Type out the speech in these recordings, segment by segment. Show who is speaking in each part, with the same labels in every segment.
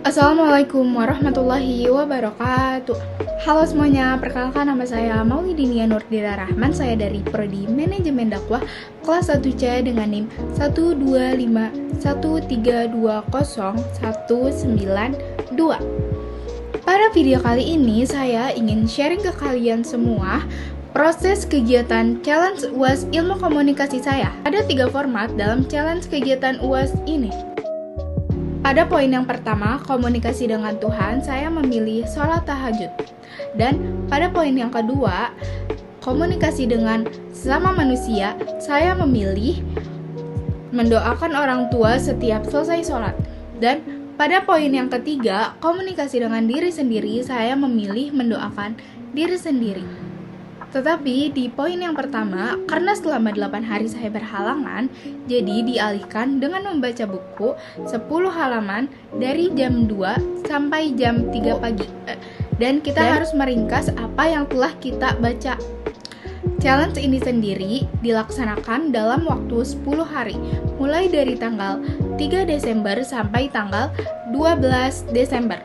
Speaker 1: Assalamualaikum warahmatullahi wabarakatuh. Halo semuanya, perkenalkan nama saya Maulidinia Nurdira Rahman. Saya dari Prodi Manajemen Dakwah kelas 1C dengan NIM 12513201992. Pada video kali ini saya ingin sharing ke kalian semua proses kegiatan challenge UAS Ilmu Komunikasi saya. Ada 3 format dalam challenge kegiatan UAS ini. Pada poin yang pertama, komunikasi dengan Tuhan, saya memilih sholat tahajud. Dan pada poin yang kedua, komunikasi dengan sesama manusia, saya memilih mendoakan orang tua setiap selesai sholat. Dan pada poin yang ketiga, komunikasi dengan diri sendiri, saya memilih mendoakan diri sendiri. Tetapi di poin yang pertama, karena selama 8 hari saya berhalangan, jadi dialihkan dengan membaca buku 10 halaman dari jam 2 sampai jam 3 pagi. Dan kita harus meringkas apa yang telah kita baca. Challenge ini sendiri dilaksanakan dalam waktu 10 hari, mulai dari tanggal 3 Desember sampai tanggal 12 Desember.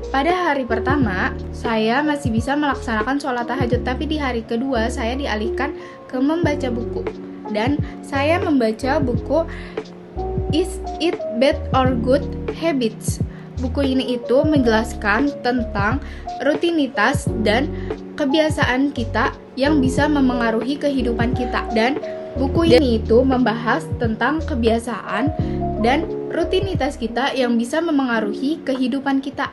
Speaker 1: Pada hari pertama, saya masih bisa melaksanakan sholat tahajud, tapi di hari kedua saya dialihkan ke membaca buku. Dan saya membaca buku Is It Bad or Good Habits. Buku ini itu menjelaskan tentang rutinitas dan kebiasaan kita yang bisa memengaruhi kehidupan kita. Dan buku ini itu membahas tentang kebiasaan dan rutinitas kita yang bisa memengaruhi kehidupan kita.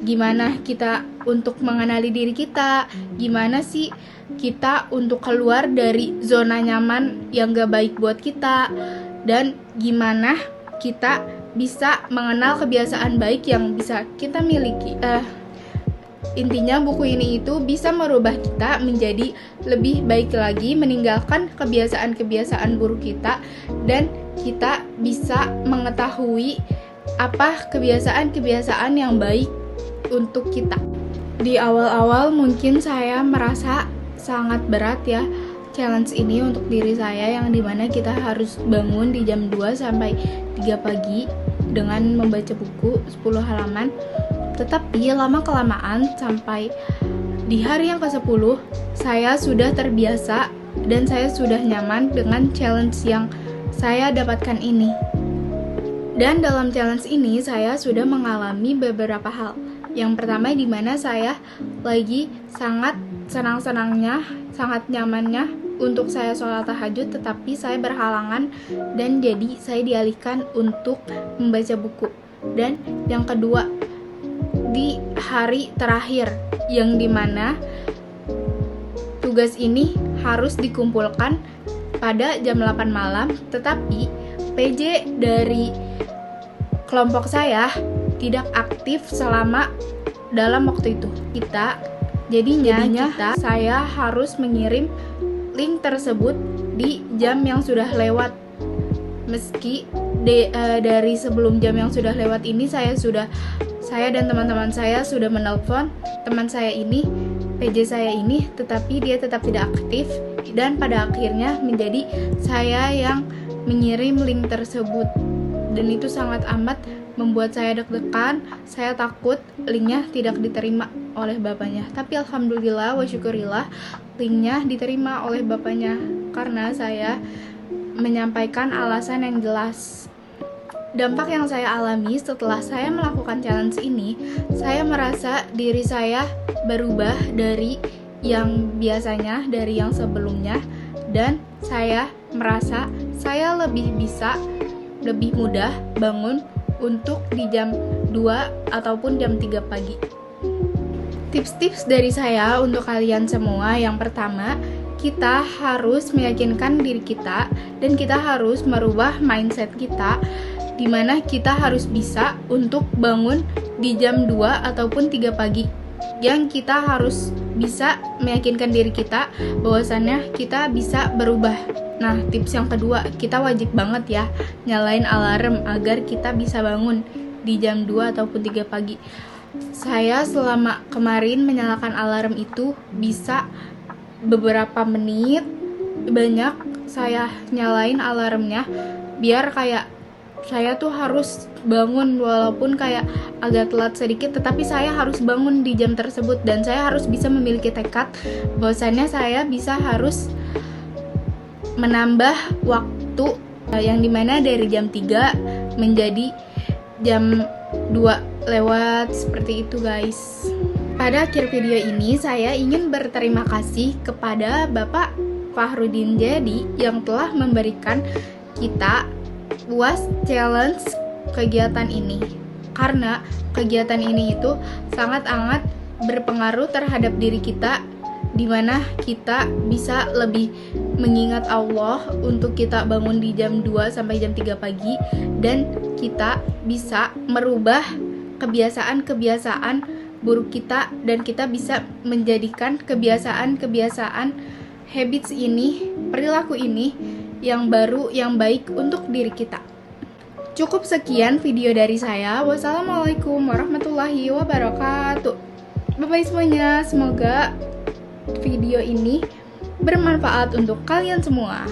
Speaker 1: Gimana kita untuk mengenali diri kita, gimana sih kita untuk keluar dari zona nyaman yang gak baik buat kita, dan gimana kita bisa mengenal kebiasaan baik yang bisa kita miliki. Intinya buku ini itu bisa merubah kita menjadi lebih baik lagi, meninggalkan kebiasaan-kebiasaan buruk kita, dan kita bisa mengetahui apa kebiasaan-kebiasaan yang baik untuk kita. Di awal-awal mungkin saya merasa sangat berat ya challenge ini untuk diri saya, yang dimana kita harus bangun di jam 2 sampai 3 pagi dengan membaca buku 10 halaman. Tetapi lama-kelamaan sampai di hari yang ke-10 saya sudah terbiasa dan saya sudah nyaman dengan challenge yang saya dapatkan ini. Dan dalam challenge ini saya sudah mengalami beberapa hal. Yang pertama, di mana saya lagi sangat senang-senangnya, sangat nyamannya untuk saya sholat tahajud, tetapi saya berhalangan dan jadi saya dialihkan untuk membaca buku. Dan yang kedua, di hari terakhir, yang dimana tugas ini harus dikumpulkan pada jam 8 malam, tetapi PJ dari kelompok saya tidak aktif selama dalam waktu itu. Jadinya saya harus mengirim link tersebut di jam yang sudah lewat. Meski dari sebelum jam yang sudah lewat ini saya dan teman-teman saya sudah menelpon teman saya ini, PJ saya ini, tetapi dia tetap tidak aktif, dan pada akhirnya menjadi saya yang mengirim link tersebut. Dan itu sangat amat membuat saya deg-degan. Saya takut linknya tidak diterima oleh bapaknya. Tapi alhamdulillah wa syukurillah, linknya diterima oleh bapaknya karena saya menyampaikan alasan yang jelas. Dampak yang saya alami setelah saya melakukan challenge ini, saya merasa diri saya berubah dari yang biasanya, dari yang sebelumnya, dan saya merasa saya lebih mudah bangun untuk di jam 2 ataupun jam 3 pagi. Tips-tips dari saya untuk kalian semua, yang pertama, kita harus meyakinkan diri kita dan kita harus merubah mindset kita, dimana kita harus bisa untuk bangun di jam 2 ataupun 3 pagi. Yang kita harus bisa meyakinkan diri kita bahwasannya kita bisa berubah. Nah, tips yang kedua, kita wajib banget ya nyalain alarm agar kita bisa bangun di jam 2 ataupun 3 pagi. Saya selama kemarin menyalakan alarm itu bisa beberapa menit, banyak saya nyalain alarmnya biar kayak saya tuh harus bangun walaupun kayak agak telat sedikit, tetapi saya harus bangun di jam tersebut dan saya harus bisa memiliki tekad bahwasannya saya harus menambah waktu yang dimana dari jam 3 menjadi jam 2 lewat, seperti itu guys. Pada akhir video ini saya ingin berterima kasih kepada Bapak Fahrudin Jadi yang telah memberikan kita UAS challenge kegiatan ini, karena kegiatan ini itu sangat-sangat berpengaruh terhadap diri kita, dimana kita bisa lebih mengingat Allah untuk kita bangun di jam 2 sampai jam 3 pagi, dan kita bisa merubah kebiasaan-kebiasaan buruk kita, dan kita bisa menjadikan kebiasaan-kebiasaan habits ini, perilaku ini yang baru, yang baik untuk diri kita. Cukup sekian video dari saya. Wassalamualaikum warahmatullahi wabarakatuh. Bye-bye semuanya. Semoga video ini bermanfaat untuk kalian semua.